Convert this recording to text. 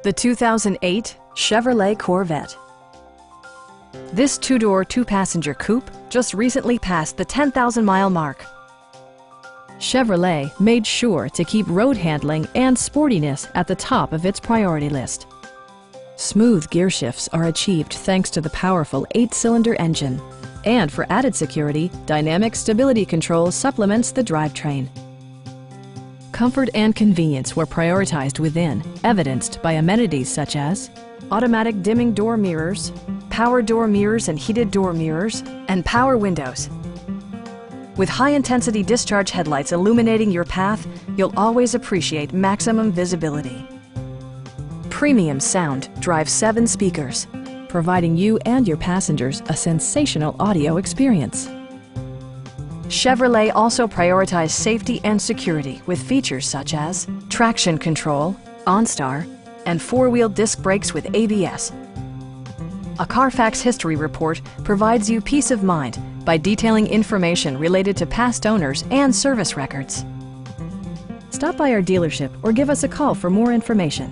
The 2008 Chevrolet Corvette. This two-door, two-passenger coupe just recently passed the 10,000-mile mark. Chevrolet made sure to keep road handling and sportiness at the top of its priority list. Smooth gear shifts are achieved thanks to the powerful 8-cylinder engine. And for added security, dynamic stability control supplements the drivetrain. Comfort and convenience were prioritized within, evidenced by amenities such as automatic dimming door mirrors, power door mirrors and heated door mirrors, and power windows. With high-intensity discharge headlights illuminating your path, you'll always appreciate maximum visibility. Premium sound drives 7 speakers, providing you and your passengers a sensational audio experience. Chevrolet also prioritized safety and security with features such as traction control, OnStar, and 4-wheel disc brakes with ABS. A Carfax history report provides you peace of mind by detailing information related to past owners and service records. Stop by our dealership or give us a call for more information.